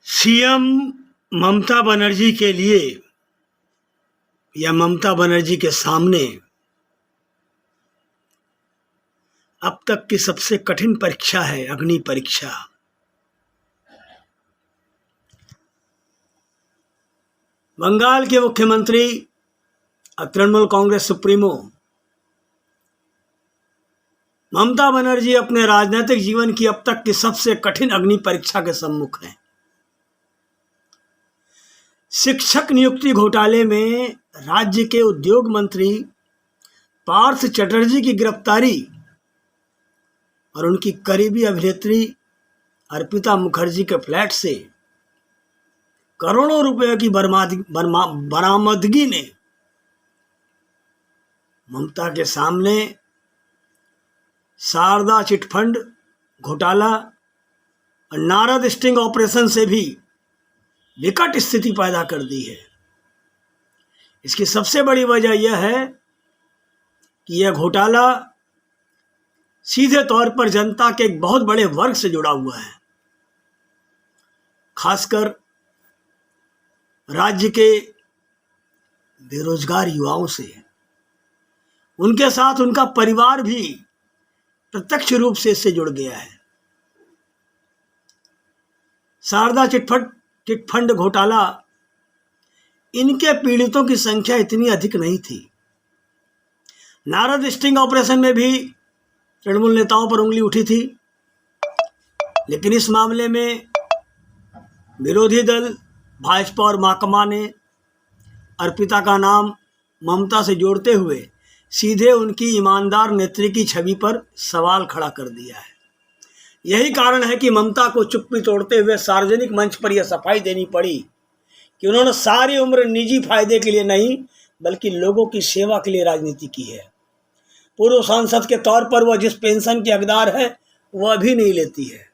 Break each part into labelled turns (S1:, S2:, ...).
S1: CM Mamata Banerjee के लिए या ममता बनर्जी के सामने अब तक की सबसे कठिन परीक्षा है अग्नि परीक्षा। बंगाल के मुख्यमंत्री तृणमूल कांग्रेस सुप्रीमो ममता बनर्जी अपने राजनीतिक जीवन की अब तक की सबसे कठिन अग्नि परीक्षा के सम्मुख हैं। शिक्षक नियुक्ति घोटाले में राज्य के उद्योग मंत्री पार्थ चटर्जी की गिरफ्तारी और उनकी करीबी अभिनेत्री अर्पिता मुखर्जी के फ्लैट से करोड़ों रुपए की बरामदगी ने ममता के सामने शारदा चिटफंड घोटाला और नारद स्टिंग ऑपरेशन से भी विकट स्थिति पैदा कर दी है। इसकी सबसे बड़ी वजह यह है कि यह घोटाला सीधे तौर पर जनता के एक बहुत बड़े वर्ग से जुड़ा हुआ है, खासकर राज्य के बेरोजगार युवाओं से। उनके साथ उनका परिवार भी प्रत्यक्ष रूप से इससे जुड़ गया है। शारदा चिटफंड घोटाला, इनके पीड़ितों की संख्या इतनी अधिक नहीं थी। नारद स्टिंग ऑपरेशन में भी तृणमूल नेताओं पर उंगली उठी थी, लेकिन इस मामले में विरोधी दल भाजपा और माकपा ने अर्पिता का नाम ममता से जोड़ते हुए सीधे उनकी ईमानदार नेत्री की छवि पर सवाल खड़ा कर दिया है। यही कारण है कि ममता को चुप्पी तोड़ते हुए सार्वजनिक मंच पर यह सफाई देनी पड़ी कि उन्होंने सारी उम्र निजी फायदे के लिए नहीं बल्कि लोगों की सेवा के लिए राजनीति की है। पूर्व सांसद के तौर पर वह जिस पेंशन की हकदार है वह भी नहीं लेती है।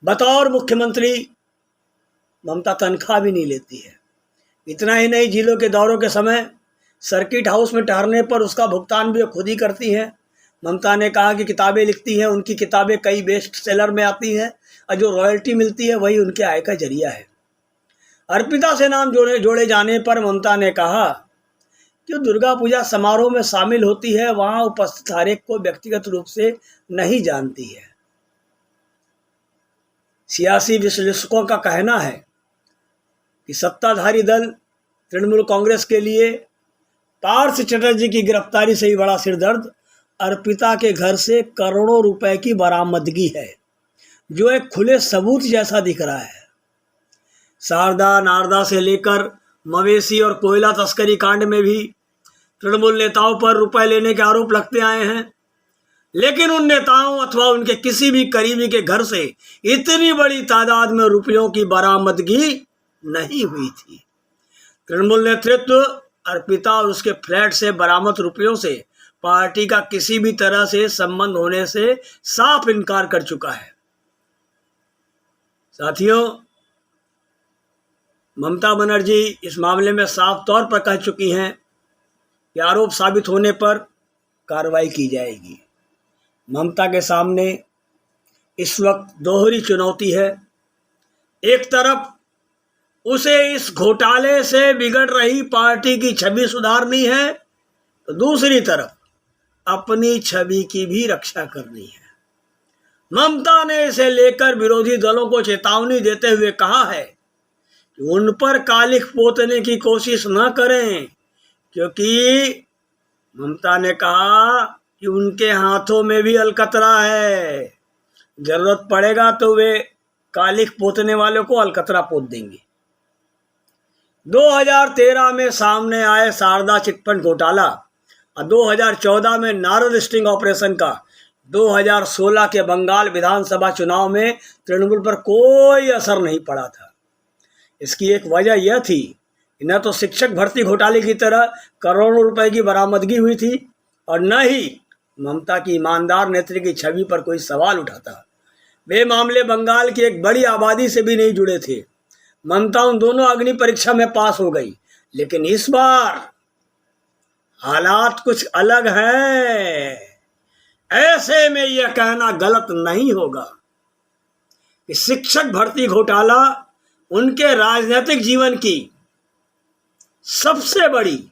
S1: बतौर मुख्यमंत्री ममता तनख्वाह भी नहीं लेती है। इतना ही नहीं, जिलों के दौरों के समय सर्किट हाउस में ठहरने पर उसका भुगतान भी खुद ही करती हैं। ममता ने कहा कि किताबें लिखती हैं, उनकी किताबें कई बेस्ट सेलर में आती हैं और जो रॉयल्टी मिलती है वही उनके आय का जरिया है। अर्पिता से नाम जोड़े जाने पर ममता ने कहा कि दुर्गा पूजा समारोह में शामिल होती है, वहां उपस्थित हर एक को व्यक्तिगत रूप से नहीं जानती है। सियासी विश्लेषकों का कहना है कि सत्ताधारी दल तृणमूल कांग्रेस के लिए पार्थ चटर्जी की गिरफ्तारी से ही बड़ा सिरदर्द अर्पिता के घर से करोड़ों रुपए की बरामदगी है, जो एक खुले सबूत जैसा दिख रहा है। शारदा नारदा से लेकर मवेशी और कोयला तस्करी कांड में भी तृणमूल नेताओं पर रुपए लेने के आरोप लगते आए हैं, लेकिन उन नेताओं अथवा उनके किसी भी करीबी के घर से इतनी बड़ी तादाद में रुपयों की बरामदगी नहीं हुई थी। तृणमूल नेतृत्व अर्पिता और उसके फ्लैट से बरामद रुपयों से पार्टी का किसी भी तरह से संबंध होने से साफ इनकार कर चुका है। साथियों, ममता बनर्जी इस मामले में साफ तौर पर कह चुकी हैं कि आरोप साबित होने पर कार्रवाई की जाएगी। ममता के सामने इस वक्त दोहरी चुनौती है। एक तरफ उसे इस घोटाले से बिगड़ रही पार्टी की छवि सुधारनी है, तो दूसरी तरफ अपनी छवि की भी रक्षा करनी है। ममता ने इसे लेकर विरोधी दलों को चेतावनी देते हुए कहा है कि उन पर कालिख पोतने की कोशिश न करें, क्योंकि ममता ने कहा कि उनके हाथों में भी अलकतरा है। जरूरत पड़ेगा तो वे कालिख पोतने वालों को अलकतरा पोत देंगे। 2013 में सामने आए शारदा चिटफंड घोटाला और 2014 में नारद स्टिंग ऑपरेशन का 2016 के बंगाल विधानसभा चुनाव में तृणमूल पर कोई असर नहीं पड़ा था। इसकी एक वजह यह थी कि न तो शिक्षक भर्ती घोटाले की तरह करोड़ों रुपए की बरामदगी हुई थी और न ही ममता की ईमानदार नेत्री की छवि पर कोई सवाल उठाता। वे मामले बंगाल की एक बड़ी आबादी से भी नहीं जुड़े थे। ममता उन दोनों अग्नि परीक्षा में पास हो गई, लेकिन इस बार हालात कुछ अलग हैं। ऐसे में यह कहना गलत नहीं होगा कि शिक्षक भर्ती घोटाला उनके राजनीतिक जीवन की सबसे बड़ी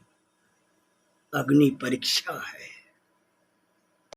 S1: अग्नि परीक्षा है।